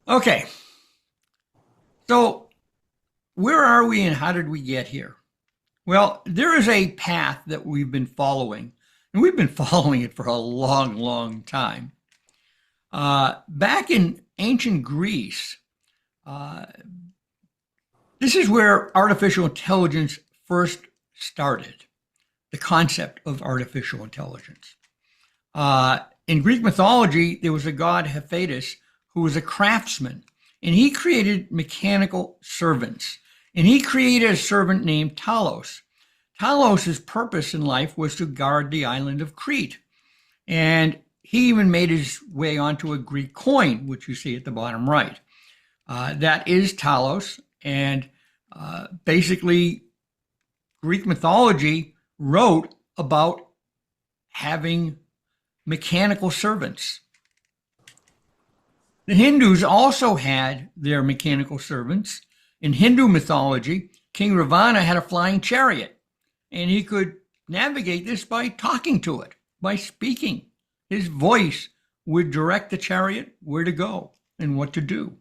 Okay, so where are we and how did we get here? Well, there is a path that we've been following, and we've been following it for a long, long time. Back in ancient Greece, uh, this is where artificial intelligence first started, the concept of artificial intelligence. In Greek mythology, there was a god Hephaestus who was a craftsman, and he created mechanical servants. And he created a servant named Talos. Talos's purpose in life was to guard the island of Crete. And he even made his way onto a Greek coin, which you see at the bottom right. That is Talos. And basically, Greek mythology wrote about having mechanical servants. The Hindus also had their mechanical servants. In Hindu mythology, King Ravana had a flying chariot, and he could navigate this by talking to it, by speaking. His voice would direct the chariot where to go and what to do.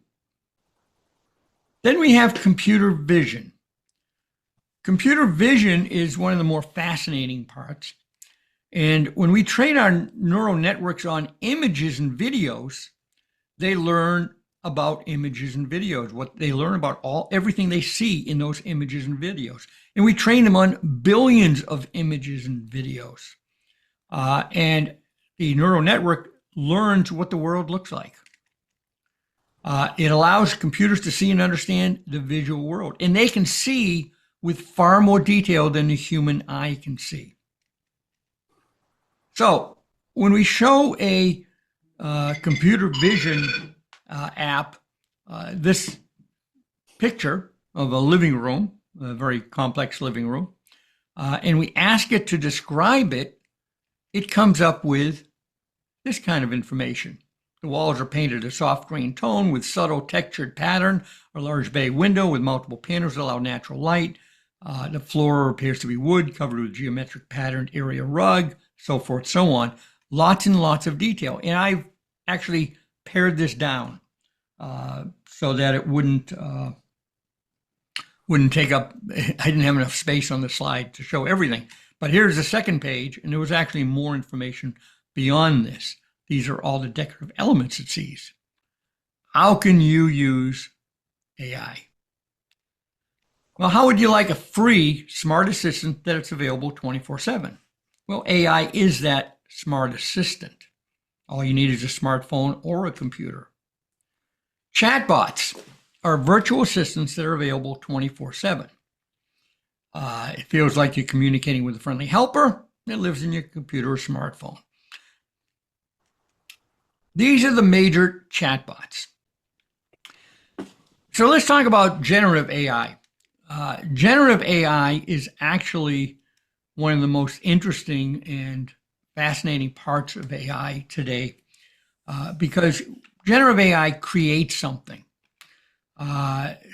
Then we have computer vision. Computer vision is one of the more fascinating parts. And when we train our neural networks on images and videos, they learn about images and videos, what they learn about everything they see in those images and videos. And we train them on billions of images and videos. And the neural network learns what the world looks like. It allows computers to see and understand the visual world. And they can see with far more detail than the human eye can see. So when we show a computer vision app, this picture of a living room, a very complex living room, and we ask it to describe it, it comes up with this kind of information. The walls are painted a soft green tone with subtle textured pattern, a large bay window with multiple panels that allow natural light. The floor appears to be wood covered with geometric patterned area rug, so forth, so on. Lots and lots of detail. And I've actually pared this down so that it wouldn't take up, I didn't have enough space on the slide to show everything. But here's the second page, and there was actually more information beyond this. These are all the decorative elements it sees. How can you use AI? Well, how would you like a free smart assistant that it's available 24/7? Well, AI is that smart assistant. All you need is a smartphone or a computer. Chatbots are virtual assistants that are available 24/7. It feels like you're communicating with a friendly helper that lives in your computer or smartphone. These are the major chatbots. So let's talk about generative AI. Generative AI is actually one of the most interesting and fascinating parts of AI today because generative AI creates something.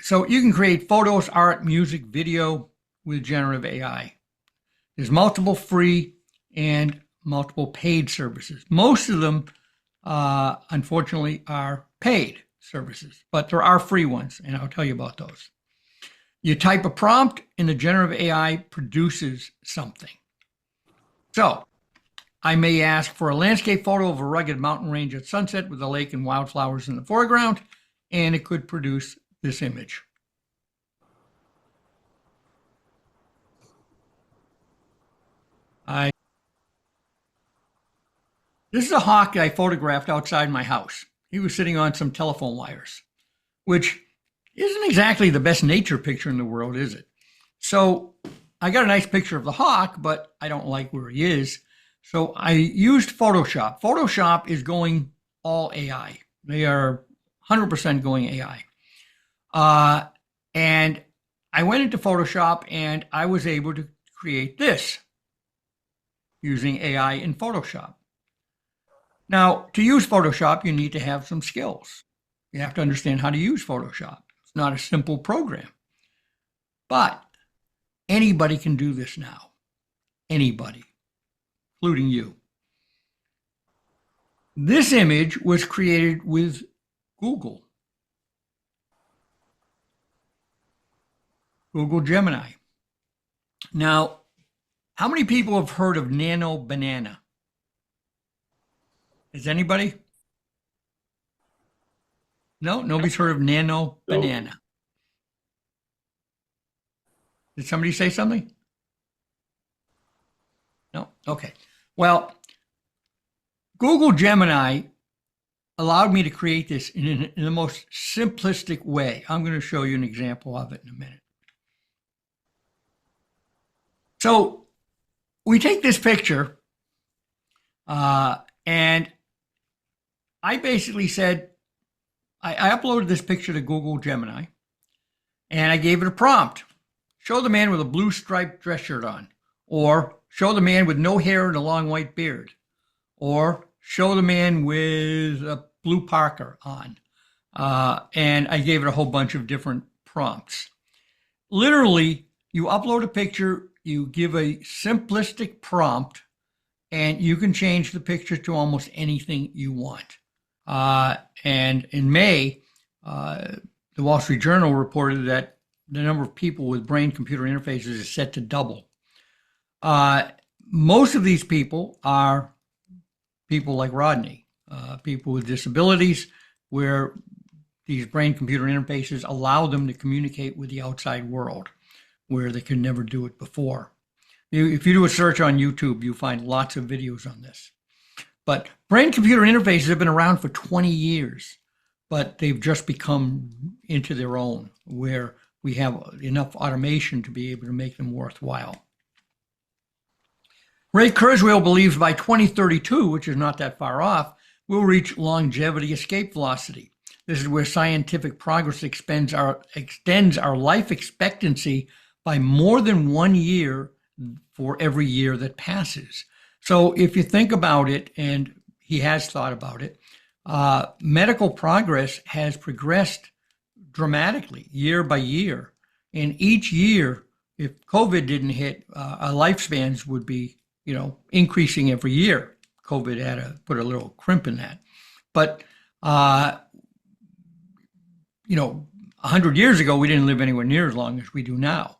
So you can create photos, art, music, video with generative AI. There's multiple free and multiple paid services. Most of them, unfortunately, are paid services, but there are free ones, and I'll tell you about those. You type a prompt, and the generative AI produces something. So I may ask for a landscape photo of a rugged mountain range at sunset with a lake and wildflowers in the foreground, and it could produce this image. This is a hawk I photographed outside my house. He was sitting on some telephone wires, which isn't exactly the best nature picture in the world, is it? So I got a nice picture of the hawk, but I don't like where he is. So I used Photoshop. Photoshop is going all AI. They are 100% going AI. And I went into Photoshop and I was able to create this using AI in Photoshop. Now, to use Photoshop, you need to have some skills. You have to understand how to use Photoshop. It's not a simple program. But anybody can do this now. Anybody, including you. This image was created with Google. Google Gemini. Now, how many people have heard of Nano Banana? Is anybody? No, nobody's heard of Nano Banana. Did somebody say something? No? Okay. Well, Google Gemini allowed me to create this in the most simplistic way. I'm going to show you an example of it in a minute. So we take this picture, and I basically said, I uploaded this picture to Google Gemini, and I gave it a prompt. Show the man with a blue striped dress shirt on, or show the man with no hair and a long white beard, or show the man with a blue parka on. And I gave it a whole bunch of different prompts. Literally, you upload a picture, you give a simplistic prompt, and you can change the picture to almost anything you want. And in May, the Wall Street Journal reported that the number of people with brain-computer interfaces is set to double. Most of these people are people like Rodney, people with disabilities, where these brain-computer interfaces allow them to communicate with the outside world, where they could never do it before. If you do a search on YouTube, you'll find lots of videos on this. But brain-computer interfaces have been around for 20 years, but they've just become into their own, where we have enough automation to be able to make them worthwhile. Ray Kurzweil believes by 2032, which is not that far off, we'll reach longevity escape velocity. This is where scientific progress extends our life expectancy by more than 1 year for every year that passes. So if you think about it, and he has thought about it, medical progress has progressed dramatically year by year. And each year, if COVID didn't hit, our lifespans would be, increasing every year. COVID had to put a little crimp in that. But, 100 years ago, we didn't live anywhere near as long as we do now.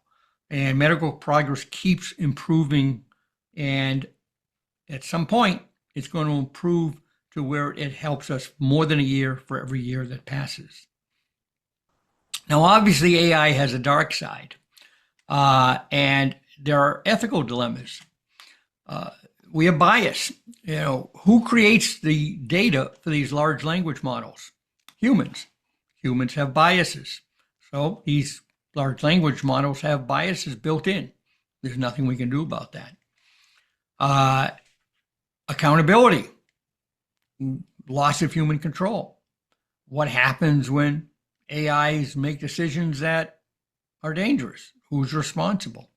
And medical progress keeps improving. And at some point, it's going to improve to where it helps us more than a year for every year that passes. Now, obviously, AI has a dark side, and there are ethical dilemmas. We have bias. Who creates the data for these large language models? Humans. Humans have biases. So these large language models have biases built in. There's nothing we can do about that. Accountability. Loss of human control. What happens when AIs make decisions that are dangerous? Who's responsible?